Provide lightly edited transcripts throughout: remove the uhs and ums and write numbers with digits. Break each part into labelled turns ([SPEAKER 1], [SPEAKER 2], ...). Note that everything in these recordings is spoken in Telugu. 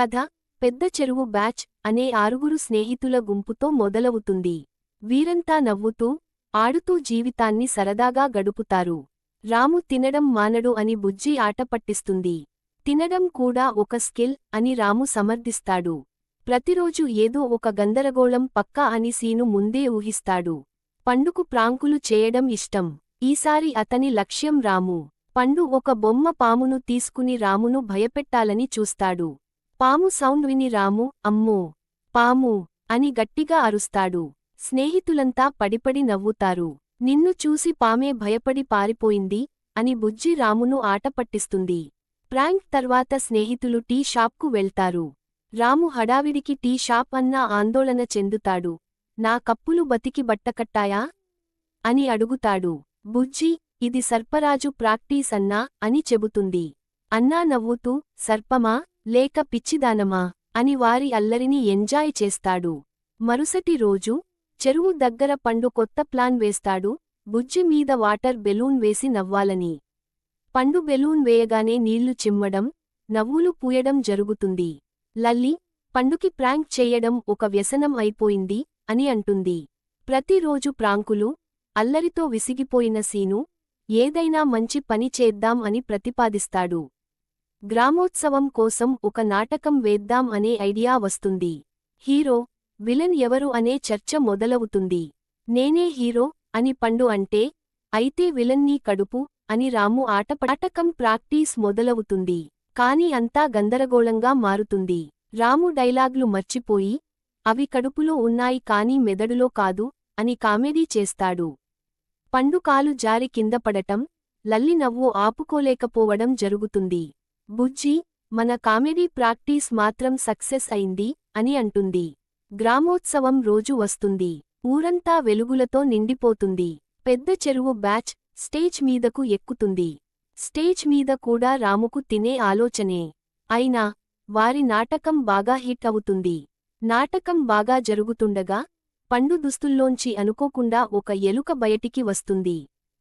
[SPEAKER 1] కథ పెద్ద చెరువు బ్యాచ్ అనే 6 స్నేహితుల గుంపుతో మొదలవుతుంది. వీరంతా నవ్వుతూ, ఆడుతూ జీవితాన్ని సరదాగా గడుపుతారు. రాము తినడం మానడు అని బుజ్జి ఆట పట్టిస్తుంది. తినడం కూడా ఒక స్కిల్ అని రాము సమర్థిస్తాడు. ప్రతిరోజు ఏదో ఒక గందరగోళం పక్కా అని సీను ముందే ఊహిస్తాడు. పండుకు ప్రాంకులు చేయడం ఇష్టం. ఈసారి అతని లక్ష్యం రాము. పండు ఒక బొమ్మ పామును తీసుకుని రామును భయపెట్టాలని చూస్తాడు. పాము సౌండ్ విని రాము అమ్మో, పాము అని గట్టిగా అరుస్తాడు. స్నేహితులంతా పడిపడి నవ్వుతారు. నిన్ను చూసి పామే భయపడి పారిపోయింది అని బుజ్జి రామును ఆట పట్టిస్తుంది. ప్రాంక్ తర్వాత స్నేహితులు టీ షాప్కు వెళ్తారు. రాము హడావిడికి టీ షాప్ అన్నా ఆందోళన చెందుతాడు. నా కప్పులు బతికి బట్టకట్టాయా అని అడుగుతాడు. బుజ్జి, ఇది సర్పరాజు ప్రాక్టీస్ అన్నా అని చెబుతుంది. అన్నా నవ్వుతూ, సర్పమా లేక పిచ్చిదానమా అని వారి అల్లరిని ఎంజాయ్ చేస్తాడు. మరుసటి రోజు చెరువు దగ్గర పండు కొత్త ప్లాన్ వేస్తాడు. బుజ్జి మీద వాటర్ బెలూన్ వేసి నవ్వాలని. పండు బెలూన్ వేయగానే నీళ్లు చిమ్మడం, నవ్వులు పూయడం జరుగుతుంది. లల్లి, పండుకి ప్రాంక్ చేయడం ఒక వ్యసనం అయిపోయింది అని అంటుంది. ప్రతిరోజు ప్రాంకులు, అల్లరితో విసిగిపోయిన సీను, ఏదైనా మంచి పని చేద్దాం అని ప్రతిపాదిస్తాడు. గ్రామోత్సవం కోసం ఒక నాటకం వేద్దాం అనే ఐడియా వస్తుంది. హీరో, విలన్ ఎవరు అనే చర్చ మొదలవుతుంది. నేనే హీరో అని పండు అంటే, అయితే విలన్నీ కడుపు అని రాము నాటకం ప్రాక్టీస్ మొదలవుతుంది. కాని అంతా గందరగోళంగా మారుతుంది. రాము డైలాగ్లు మర్చిపోయి, అవి కడుపులో ఉన్నాయి కానీ మెదడులో కాదు అని కామెడీ చేస్తాడు. పండు కాలు జారి కింద పడటం, లల్లి నవ్వు ఆపుకోలేకపోవడం జరుగుతుంది. బుజ్జి, మన కామెడీ ప్రాక్టీస్ మాత్రం సక్సెస్ అయింది అని అంటుంది. గ్రామోత్సవం రోజు వస్తుంది. ఊరంతా వెలుగులతో నిండిపోతుంది. పెద్ద చెరువు బ్యాచ్ స్టేజ్ మీదకు ఎక్కుతుంది. స్టేజ్ మీద కూడా రాముకు తినే ఆలోచనే. అయినా వారి నాటకం బాగా హిట్ అవుతుంది. నాటకం బాగా జరుగుతుండగా పండు దుస్తుల్లోంచి అనుకోకుండా ఒక ఎలుక బయటికి వస్తుంది.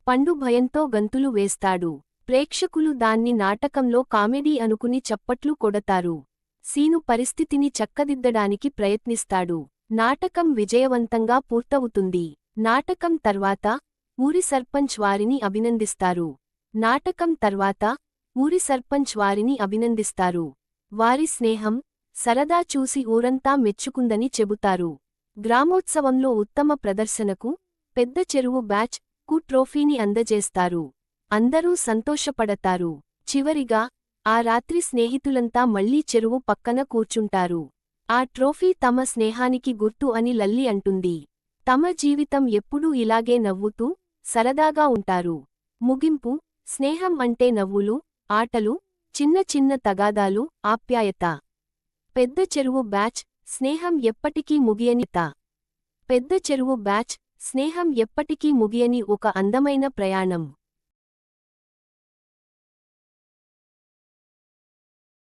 [SPEAKER 1] పండు భయంతో గంతులు వేస్తాడు. ప్రేక్షకులు దాన్ని నాటకంలో కామెడీ అనుకుని చప్పట్లు కొడతారు. సీను పరిస్థితిని చక్కదిద్దడానికి ప్రయత్నిస్తాడు. నాటకం విజయవంతంగా పూర్తవుతుంది. నాటకం తర్వాత ఊరి సర్పంచ్ వారిని అభినందిస్తారు. నాటకం తర్వాత ఊరి సర్పంచ్ వారిని అభినందిస్తారు. వారి స్నేహం, సరదా చూసి ఊరంతా మెచ్చుకుందని చెబుతారు. గ్రామోత్సవంలో ఉత్తమ ప్రదర్శనకు పెద్ద చెరువు బ్యాచ్ కు ట్రోఫీని అందజేస్తారు. అందరూ సంతోషపడతారు. చివరిగా ఆ రాత్రి స్నేహితులంతా మళ్లీ చెరువు పక్కన కూర్చుంటారు. ఆ ట్రోఫీ తమ స్నేహానికి గుర్తు అని లల్లి అంటుంది. తమ జీవితం ఎప్పుడూ ఇలాగే నవ్వుతూ, సరదాగా ఉంటారు. ముగింపు: స్నేహం అంటే నవ్వులు, ఆటలు, చిన్న చిన్న తగాదాలు, ఆప్యాయత. పెద్ద చెరువు బ్యాచ్ స్నేహం ఎప్పటికీ ముగియని పెద్ద చెరువు బ్యాచ్ స్నేహం ఎప్పటికీ ముగియని ఒక అందమైన ప్రయాణం.